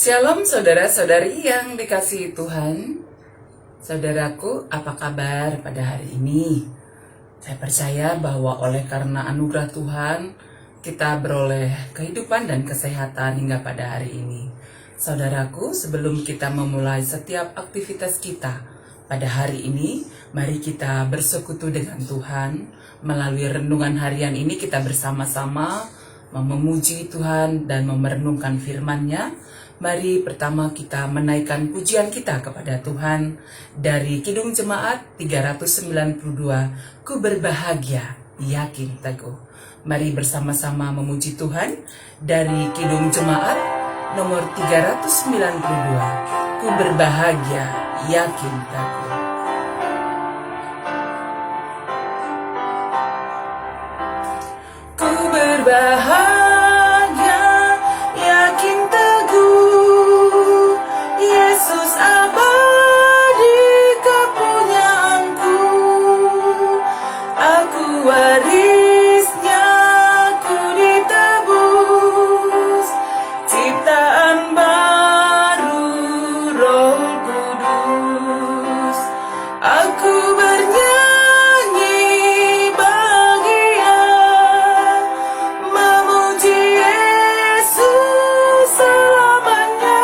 Shalom saudara-saudari yang dikasihi Tuhan. Saudaraku, apa kabar pada hari ini? Saya percaya bahwa oleh karena anugerah Tuhan, kita beroleh kehidupan dan kesehatan hingga pada hari ini. Saudaraku, sebelum kita memulai setiap aktivitas kita pada hari ini, mari kita bersekutu dengan Tuhan. Melalui renungan harian ini kita bersama-sama memuji Tuhan dan merenungkan firman-Nya. Mari pertama kita menaikkan pujian kita kepada Tuhan dari Kidung Jemaat 392, Ku berbahagia, yakin teguh. Mari bersama-sama memuji Tuhan dari Kidung Jemaat nomor 392, Ku berbahagia, yakin teguh. Ku berbahagia, warisnya ku ditebus, ciptaan baru Roh Kudus. Aku bernyanyi bahagia, memuji Yesus selamanya.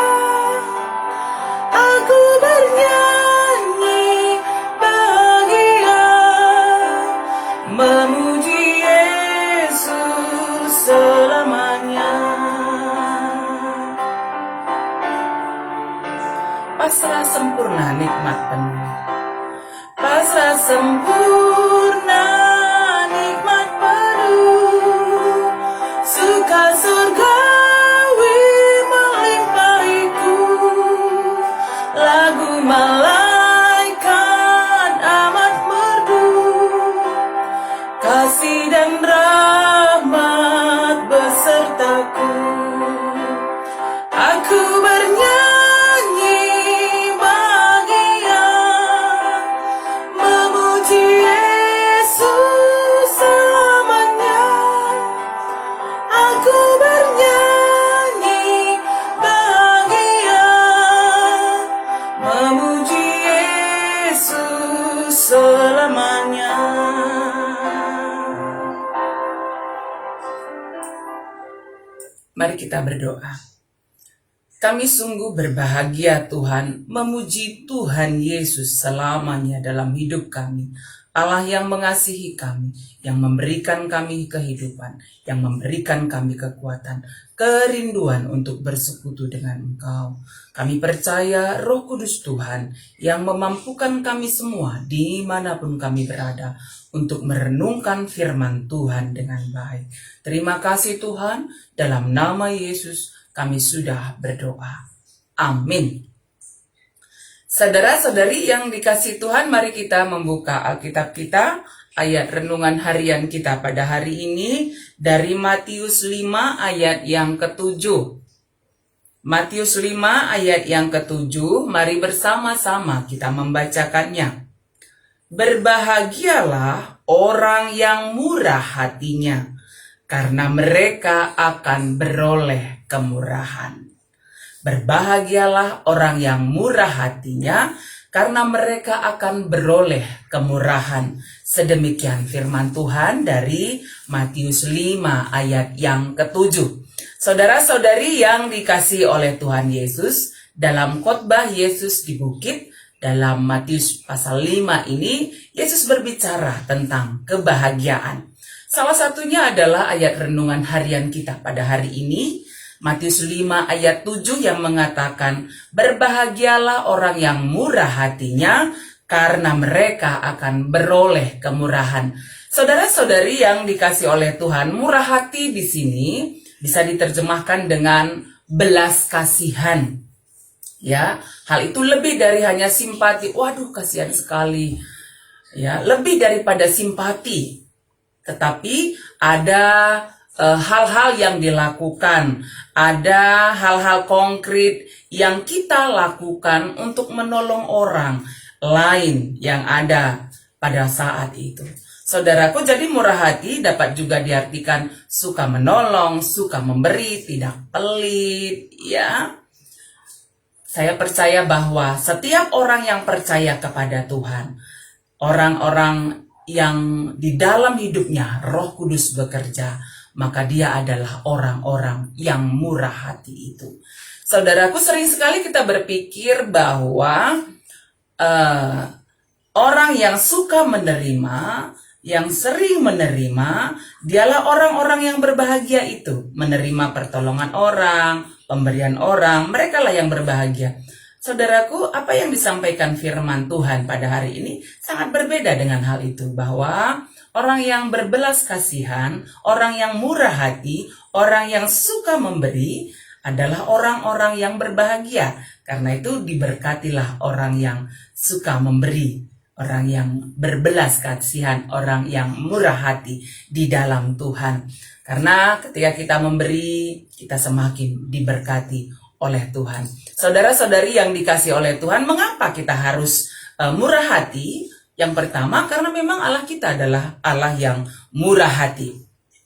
Aku bernyanyi bahagia, memuji Yesus selamanya. Pasrah sempurna nikmat penuh, pasrah sempurna nikmat penuh, suka surgawi melimpahiku, lagu malaikat amat merdu, kasih dan rahmat besertaku. Aku bernyanyi bahagia, memuji Yesus selamanya. Aku bernyanyi bahagia, memuji Yesus selamanya. Mari kita berdoa. Kami sungguh berbahagia Tuhan, memuji Tuhan Yesus selamanya dalam hidup kami. Allah yang mengasihi kami, yang memberikan kami kehidupan, yang memberikan kami kekuatan, kerinduan untuk bersekutu dengan Engkau. Kami percaya Roh Kudus Tuhan yang memampukan kami semua dimanapun kami berada untuk merenungkan firman Tuhan dengan baik. Terima kasih Tuhan, dalam nama Yesus kami sudah berdoa. Amin. Saudara-saudari yang dikasihi Tuhan, mari kita membuka Alkitab kita, ayat renungan harian kita pada hari ini dari Matius 5 ayat yang ke-7. Matius 5 ayat yang ke-7, mari bersama-sama kita membacakannya. Berbahagialah orang yang murah hatinya, karena mereka akan beroleh kemurahan. Berbahagialah orang yang murah hatinya, karena mereka akan beroleh kemurahan. Sedemikian firman Tuhan dari Matius 5 ayat yang ke-7. Saudara-saudari yang dikasihi oleh Tuhan Yesus, dalam khotbah Yesus di bukit, dalam Matius pasal 5 ini, Yesus berbicara tentang kebahagiaan. Salah satunya adalah ayat renungan harian kita pada hari ini, Matius 5 ayat 7 yang mengatakan, berbahagialah orang yang murah hatinya, karena mereka akan beroleh kemurahan. Saudara-saudari yang dikasihi oleh Tuhan, murah hati di sini bisa diterjemahkan dengan belas kasihan. Ya, hal itu lebih dari hanya simpati. Waduh, kasihan sekali. Ya, lebih daripada simpati. Tetapi ada hal-hal yang dilakukan, ada hal-hal konkret yang kita lakukan untuk menolong orang lain yang ada pada saat itu. Saudaraku, jadi murah hati dapat juga diartikan suka menolong, suka memberi, tidak pelit, ya. Saya percaya bahwa setiap orang yang percaya kepada Tuhan, orang-orang yang di dalam hidupnya Roh Kudus bekerja, maka dia adalah orang-orang yang murah hati itu. Saudaraku, sering sekali kita berpikir bahwa orang yang suka menerima, yang sering menerima, dialah orang-orang yang berbahagia itu. Menerima pertolongan orang, pemberian orang, mereka lah yang berbahagia. Saudaraku, apa yang disampaikan firman Tuhan pada hari ini sangat berbeda dengan hal itu. Bahwa orang yang berbelas kasihan, orang yang murah hati, orang yang suka memberi adalah orang-orang yang berbahagia. Karena itu diberkatilah orang yang suka memberi, orang yang berbelas kasihan, orang yang murah hati di dalam Tuhan. Karena ketika kita memberi, kita semakin diberkati oleh Tuhan. Saudara-saudari yang dikasih oleh Tuhan, mengapa kita harus murah hati? Yang pertama, karena memang Allah kita adalah Allah yang murah hati.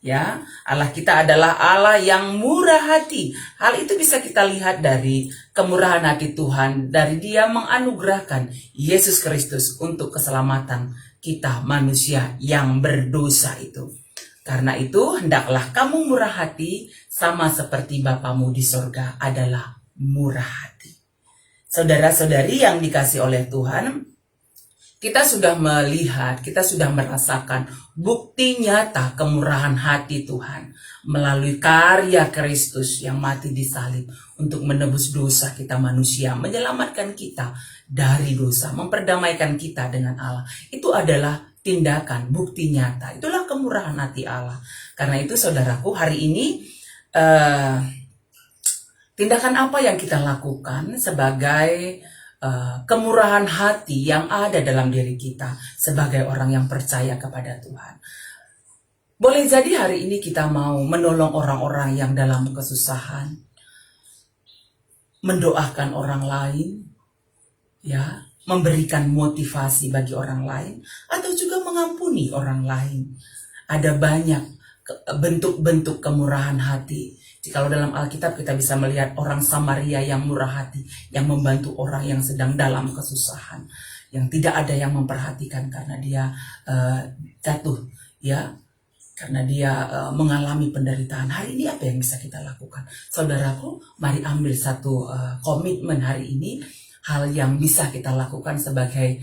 Ya, Allah kita adalah Allah yang murah hati. Hal itu bisa kita lihat dari kemurahan hati Tuhan, dari Dia menganugerahkan Yesus Kristus untuk keselamatan kita manusia yang berdosa itu. Karena itu, hendaklah kamu murah hati sama seperti Bapamu di sorga adalah murah hati. Saudara-saudari yang dikasih oleh Tuhan, kita sudah melihat, kita sudah merasakan bukti nyata kemurahan hati Tuhan melalui karya Kristus yang mati di salib untuk menebus dosa kita manusia, menyelamatkan kita dari dosa, memperdamaikan kita dengan Allah. Itu adalah tindakan, bukti nyata. Itulah kemurahan hati Allah. Karena itu saudaraku, hari ini tindakan apa yang kita lakukan sebagai kemurahan hati yang ada dalam diri kita sebagai orang yang percaya kepada Tuhan. Boleh jadi hari ini kita mau menolong orang-orang yang dalam kesusahan, mendoakan orang lain, ya, memberikan motivasi bagi orang lain, atau juga mengampuni orang lain. Ada banyak bentuk-bentuk kemurahan hati. Jikalau dalam Alkitab kita bisa melihat orang Samaria yang murah hati, yang membantu orang yang sedang dalam kesusahan, yang tidak ada yang memperhatikan karena dia jatuh, ya, karena dia mengalami penderitaan. Hari ini apa yang bisa kita lakukan? Saudaraku, mari ambil satu komitmen hari ini, hal yang bisa kita lakukan sebagai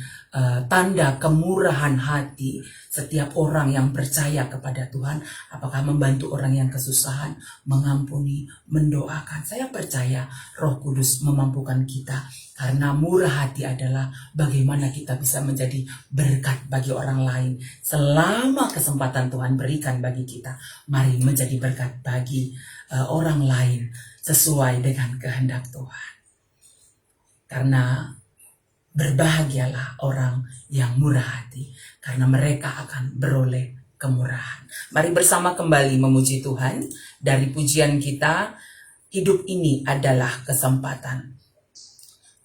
tanda kemurahan hati setiap orang yang percaya kepada Tuhan. Apakah membantu orang yang kesusahan, mengampuni, mendoakan. Saya percaya Roh Kudus memampukan kita, karena murah hati adalah bagaimana kita bisa menjadi berkat bagi orang lain. Selama kesempatan Tuhan berikan bagi kita, mari menjadi berkat bagi orang lain sesuai dengan kehendak Tuhan. Karena berbahagialah orang yang murah hati, karena mereka akan beroleh kemurahan. Mari bersama kembali memuji Tuhan dari pujian kita, hidup ini adalah kesempatan.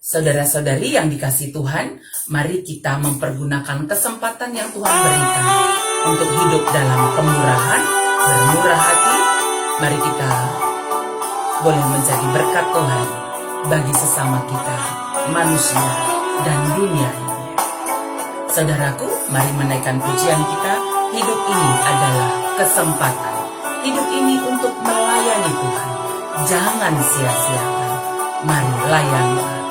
Saudara-saudari yang dikasihi Tuhan, mari kita mempergunakan kesempatan yang Tuhan berikan untuk hidup dalam kemurahan, bermurah hati. Mari kita boleh menjadi berkat Tuhan bagi sesama kita, manusia dan dunia ini. Saudaraku, mari menaikkan pujian kita. Hidup ini adalah kesempatan. Hidup ini untuk melayani Tuhan. Jangan sia-siakan. Mari layani Tuhan.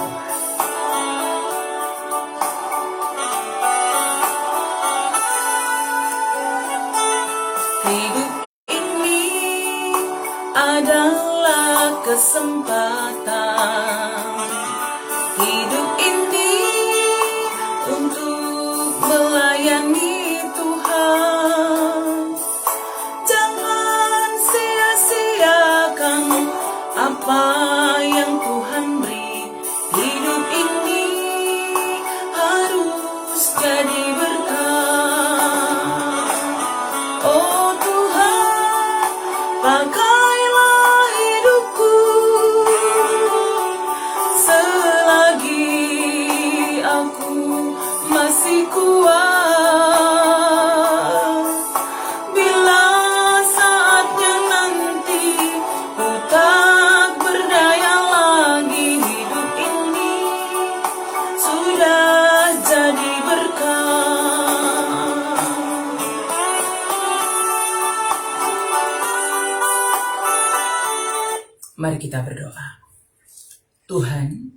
Hidup ini adalah kesempatan. Hidup ini untuk melayani Tuhan. Jangan sia-siakan apa yang Tuhan beri. Hidup ini harus jadi berkat. Oh Tuhan, pakailah hidupku kita berdoa. Tuhan,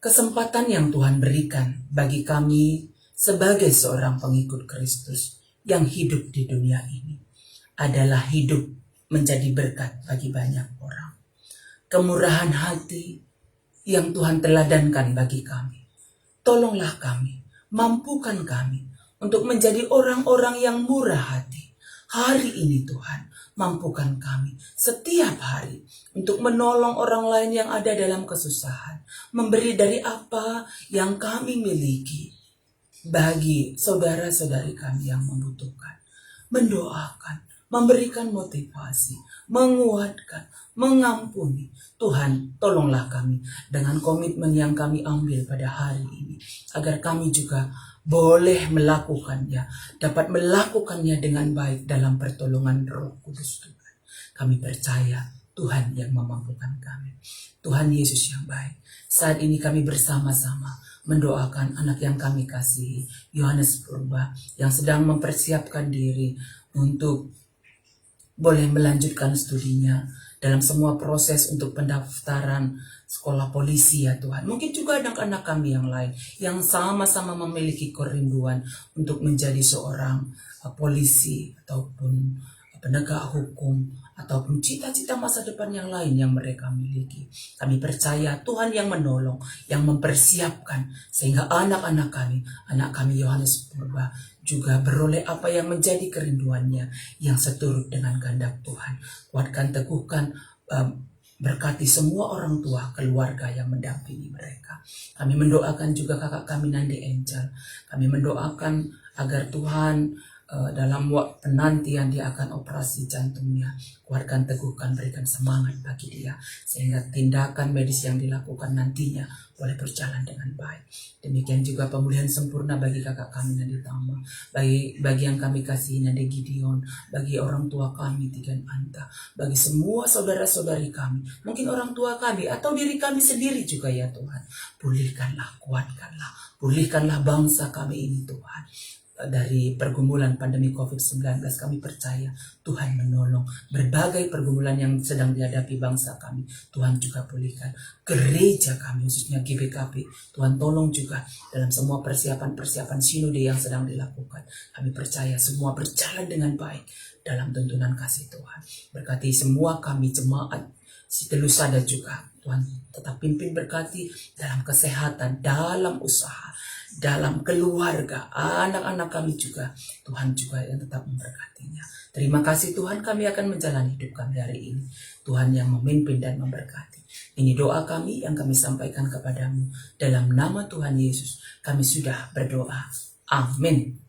kesempatan yang Tuhan berikan bagi kami sebagai seorang pengikut Kristus yang hidup di dunia ini adalah hidup menjadi berkat bagi banyak orang. Kemurahan hati yang Tuhan teladankan bagi kami. Tolonglah kami, mampukan kami untuk menjadi orang-orang yang murah hati. Hari ini Tuhan, mampukan kami setiap hari untuk menolong orang lain yang ada dalam kesusahan. Memberi dari apa yang kami miliki bagi saudara-saudari kami yang membutuhkan. Mendoakan, memberikan motivasi, menguatkan, mengampuni. Tuhan, tolonglah kami dengan komitmen yang kami ambil pada hari ini, agar kami juga boleh melakukannya, dapat melakukannya dengan baik dalam pertolongan Roh Kudus Tuhan. Kami percaya Tuhan yang memampukan kami. Tuhan Yesus yang baik, saat ini kami bersama-sama mendoakan anak yang kami kasihi, Yohanes Purba, yang sedang mempersiapkan diri untuk boleh melanjutkan studinya dalam semua proses untuk pendaftaran sekolah polisi ya Tuhan. Mungkin juga anak-anak kami yang lain yang sama-sama memiliki kerinduan untuk menjadi seorang polisi ataupun penegak hukum ataupun cita-cita masa depan yang lain yang mereka miliki. Kami percaya Tuhan yang menolong, yang mempersiapkan sehingga anak-anak kami Yohanes Purba juga beroleh apa yang menjadi kerinduannya yang seturut dengan kehendak Tuhan. Kuatkan, teguhkan, berkati semua orang tua, keluarga yang mendampingi mereka. Kami mendoakan juga kakak kami Nandi Angel. Kami mendoakan agar Tuhan dalam waktu penantian dia akan operasi jantungnya, kuatkan, teguhkan, berikan semangat bagi dia sehingga tindakan medis yang dilakukan nantinya boleh berjalan dengan baik. Demikian juga pemulihan sempurna bagi kakak kami Nandi Tama, bagi yang kami kasih Nandi Gideon, bagi orang tua kami Tigan Anta, bagi semua saudara-saudari kami, mungkin orang tua kami atau diri kami sendiri juga ya Tuhan. Pulihkanlah, kuatkanlah, pulihkanlah bangsa kami ini Tuhan. Dari pergumulan pandemi COVID-19 kami percaya Tuhan menolong berbagai pergumulan yang sedang dihadapi bangsa kami. Tuhan juga pulihkan gereja kami khususnya GBKP. Tuhan tolong juga dalam semua persiapan sinode yang sedang dilakukan. Kami percaya semua berjalan dengan baik dalam tuntunan kasih Tuhan. Berkati semua kami jemaat Telusada juga. Tuhan tetap pimpin, berkati dalam kesehatan, dalam usaha, dalam keluarga, anak-anak kami juga. Tuhan juga yang tetap memberkatinya. Terima kasih Tuhan, kami akan menjalani hidup kami hari ini. Tuhan yang memimpin dan memberkati. Ini doa kami yang kami sampaikan kepadamu. Dalam nama Tuhan Yesus kami sudah berdoa. Amin.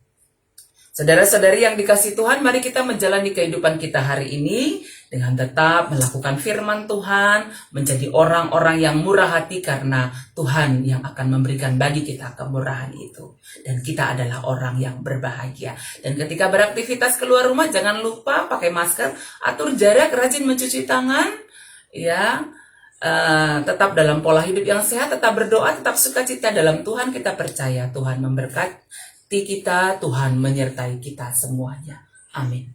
Saudara-saudari yang dikasihi Tuhan, mari kita menjalani kehidupan kita hari ini dengan tetap melakukan firman Tuhan, menjadi orang-orang yang murah hati karena Tuhan yang akan memberikan bagi kita kemurahan itu. Dan kita adalah orang yang berbahagia. Dan ketika beraktivitas keluar rumah, jangan lupa pakai masker, atur jarak, rajin mencuci tangan, ya. Tetap dalam pola hidup yang sehat, tetap berdoa, tetap sukacita dalam Tuhan. Kita percaya Tuhan memberkati kita, Tuhan menyertai kita semuanya. Amin.